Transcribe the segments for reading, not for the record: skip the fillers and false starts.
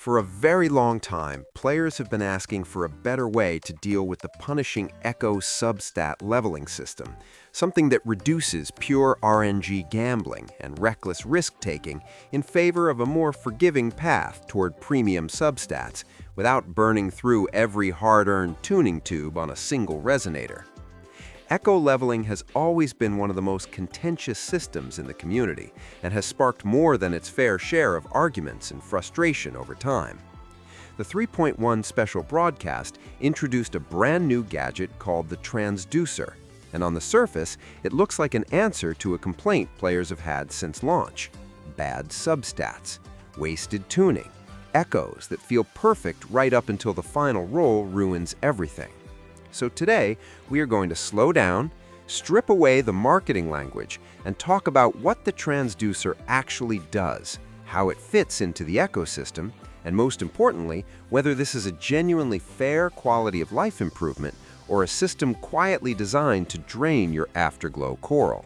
For a very long time, players have been asking for a better way to deal with the punishing Echo substat leveling system, something that reduces pure RNG gambling and reckless risk-taking in favor of a more forgiving path toward premium substats without burning through every hard-earned tuning tube on a single resonator. Echo leveling has always been one of the most contentious systems in the community and has sparked more than its fair share of arguments and frustration over time. The 3.1 special broadcast introduced a brand new gadget called the Transducer, and on the surface, it looks like an answer to a complaint players have had since launch: bad substats, wasted tuning, echoes that feel perfect right up until the final roll ruins everything. So today, we are going to slow down, strip away the marketing language, and talk about what the Transducer actually does, how it fits into the ecosystem, and most importantly, whether this is a genuinely fair quality of life improvement or a system quietly designed to drain your Afterglow Coral.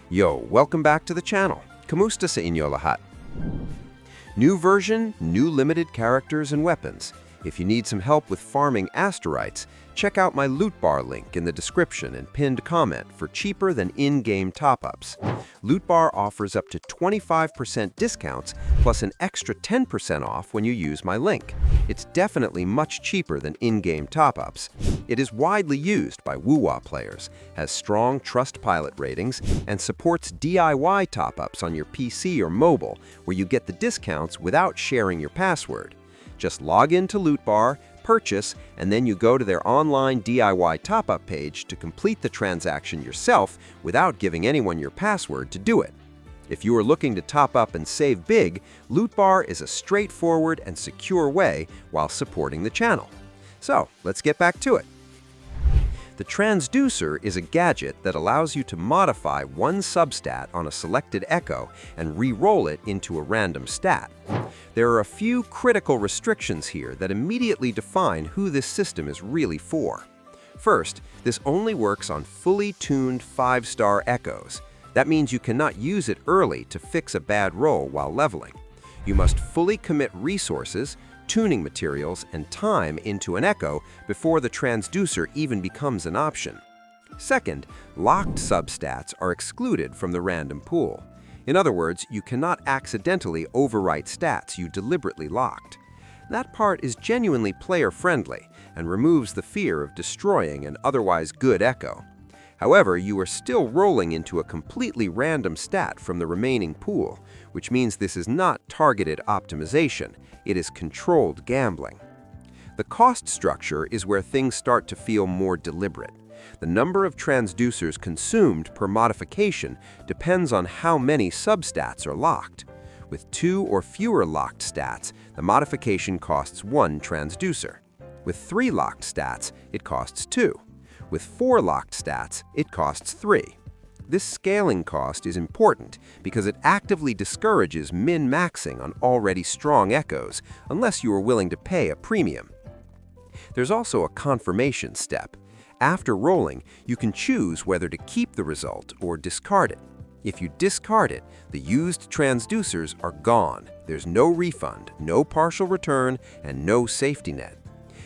Yo, welcome back to the channel. Kamusta sa inyo lahat? New version, new limited characters and weapons. If you need some help with farming asteroids, check out my Lootbar link in the description and pinned comment for cheaper than in-game top-ups. Lootbar offers up to 25% discounts plus an extra 10% off when you use my link. It's definitely much cheaper than in-game top-ups. It is widely used by WuWa players, has strong Trustpilot ratings, and supports DIY top-ups on your PC or mobile, where you get the discounts without sharing your password. Just log into Lootbar, purchase, and then you go to their online DIY top-up page to complete the transaction yourself without giving anyone your password to do it. If you are looking to top up and save big, Lootbar is a straightforward and secure way while supporting the channel. So, let's get back to it. The Transducer is a gadget that allows you to modify one substat on a selected echo and re-roll it into a random stat. There are a few critical restrictions here that immediately define who this system is really for. First, this only works on fully tuned 5-star echoes. That means you cannot use it early to fix a bad roll while leveling. You must fully commit resources, tuning materials, and time into an echo before the Transducer even becomes an option. Second, locked substats are excluded from the random pool. In other words, you cannot accidentally overwrite stats you deliberately locked. That part is genuinely player-friendly and removes the fear of destroying an otherwise good echo. However, you are still rolling into a completely random stat from the remaining pool, which means this is not targeted optimization, it is controlled gambling. The cost structure is where things start to feel more deliberate. The number of transducers consumed per modification depends on how many substats are locked. With 2 or fewer locked stats, the modification costs 1 transducer. With 3 locked stats, it costs 2. With 4 locked stats, it costs 3. This scaling cost is important because it actively discourages min-maxing on already strong echoes unless you are willing to pay a premium. There's also a confirmation step. After rolling, you can choose whether to keep the result or discard it. If you discard it, the used transducers are gone. There's no refund, no partial return, and no safety net.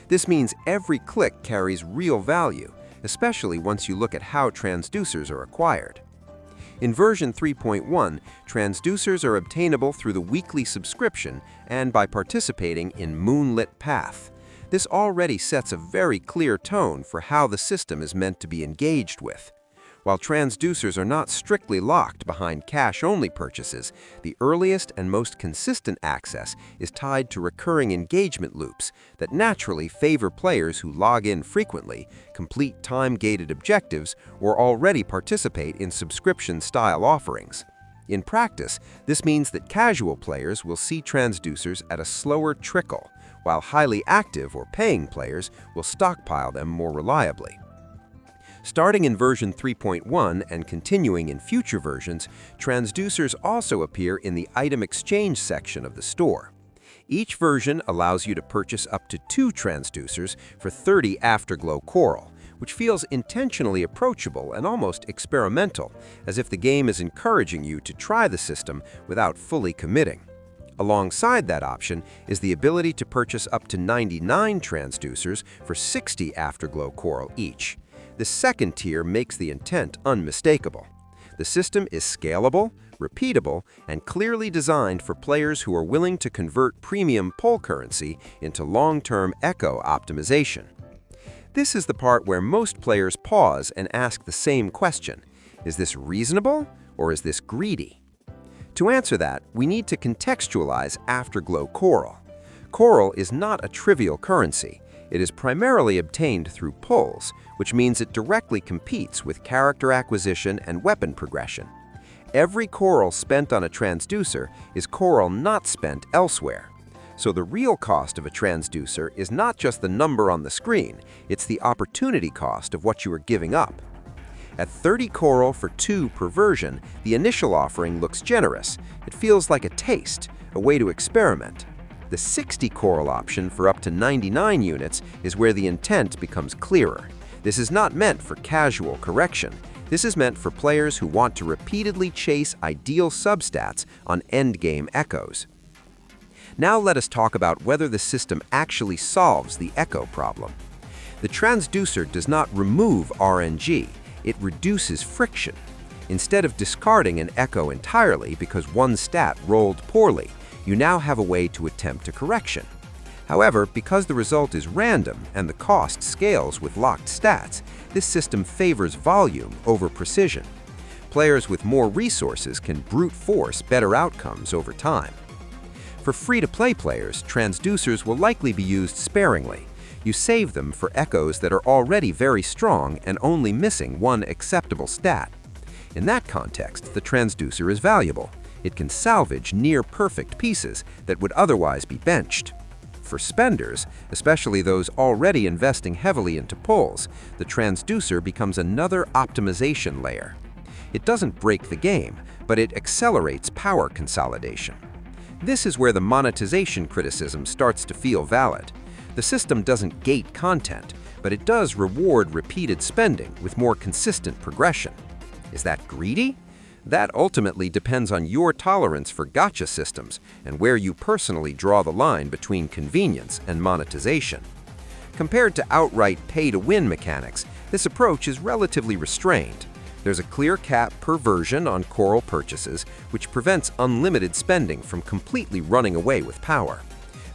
This means every click carries real value, especially once you look at how transducers are acquired. In version 3.1, transducers are obtainable through the weekly subscription and by participating in Moonlit Path. This already sets a very clear tone for how the system is meant to be engaged with. While transducers are not strictly locked behind cash-only purchases, the earliest and most consistent access is tied to recurring engagement loops that naturally favor players who log in frequently, complete time-gated objectives, or already participate in subscription-style offerings. In practice, this means that casual players will see transducers at a slower trickle, while highly active or paying players will stockpile them more reliably. Starting in version 3.1 and continuing in future versions, transducers also appear in the item exchange section of the store. Each version allows you to purchase up to 2 transducers for 30 Afterglow Coral, which feels intentionally approachable and almost experimental, as if the game is encouraging you to try the system without fully committing. Alongside that option is the ability to purchase up to 99 transducers for 60 Afterglow Coral each. The second tier makes the intent unmistakable. The system is scalable, repeatable, and clearly designed for players who are willing to convert premium pull currency into long-term echo optimization. This is the part where most players pause and ask the same question: is this reasonable or is this greedy? To answer that, we need to contextualize Afterglow Coral. Coral is not a trivial currency. It is primarily obtained through pulls, which means it directly competes with character acquisition and weapon progression. Every coral spent on a transducer is coral not spent elsewhere. So the real cost of a transducer is not just the number on the screen, it's the opportunity cost of what you are giving up. At 30 coral for 2 per version, the initial offering looks generous. It feels like a taste, a way to experiment. The 60 coral option for up to 99 units is where the intent becomes clearer. This is not meant for casual correction. This is meant for players who want to repeatedly chase ideal substats on endgame echoes. Now let us talk about whether the system actually solves the echo problem. The transducer does not remove RNG. It reduces friction. Instead of discarding an echo entirely because one stat rolled poorly, you now have a way to attempt a correction. However, because the result is random and the cost scales with locked stats, this system favors volume over precision. Players with more resources can brute force better outcomes over time. For free-to-play players, transducers will likely be used sparingly. You save them for echoes that are already very strong and only missing one acceptable stat. In that context, the transducer is valuable. It can salvage near-perfect pieces that would otherwise be benched. For spenders, especially those already investing heavily into pulls, the transducer becomes another optimization layer. It doesn't break the game, but it accelerates power consolidation. This is where the monetization criticism starts to feel valid. The system doesn't gate content, but it does reward repeated spending with more consistent progression. Is that greedy? That ultimately depends on your tolerance for gacha systems and where you personally draw the line between convenience and monetization. Compared to outright pay-to-win mechanics, this approach is relatively restrained. There's a clear cap per version on coral purchases, which prevents unlimited spending from completely running away with power.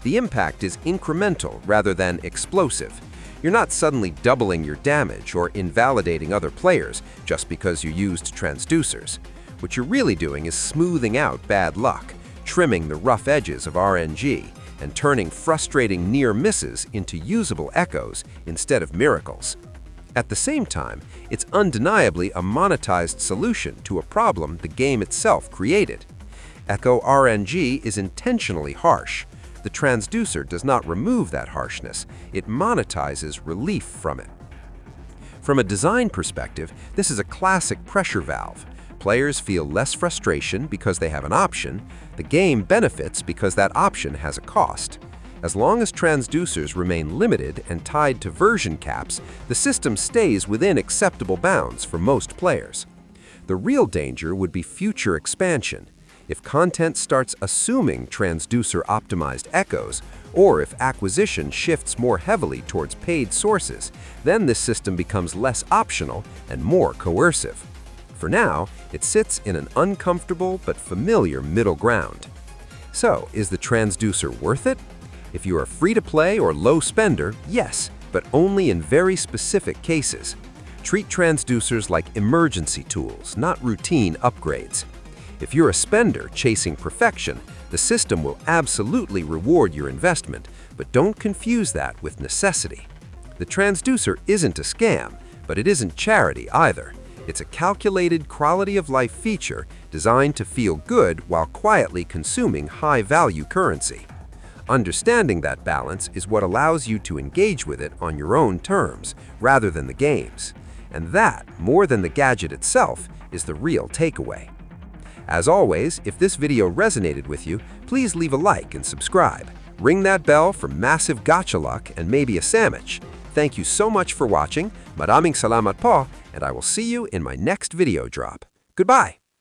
The impact is incremental rather than explosive. You're not suddenly doubling your damage or invalidating other players just because you used transducers. What you're really doing is smoothing out bad luck, trimming the rough edges of RNG, and turning frustrating near misses into usable echoes instead of miracles. At the same time, it's undeniably a monetized solution to a problem the game itself created. Echo RNG is intentionally harsh. The transducer does not remove that harshness, it monetizes relief from it. From a design perspective, this is a classic pressure valve. Players feel less frustration because they have an option. The game benefits because that option has a cost. As long as transducers remain limited and tied to version caps, the system stays within acceptable bounds for most players. The real danger would be future expansion. If content starts assuming transducer-optimized echoes, or if acquisition shifts more heavily towards paid sources, then this system becomes less optional and more coercive. For now, it sits in an uncomfortable but familiar middle ground. So, is the transducer worth it? If you are free-to-play or low spender, yes, but only in very specific cases. Treat transducers like emergency tools, not routine upgrades. If you're a spender chasing perfection, the system will absolutely reward your investment, but don't confuse that with necessity. The transducer isn't a scam, but it isn't charity either. It's a calculated quality-of-life feature designed to feel good while quietly consuming high-value currency. Understanding that balance is what allows you to engage with it on your own terms, rather than the game's. And that, more than the gadget itself, is the real takeaway. As always, if this video resonated with you, please leave a like and subscribe. Ring that bell for massive gacha luck and maybe a sandwich. Thank you so much for watching, maraming salamat po, and I will see you in my next video drop. Goodbye!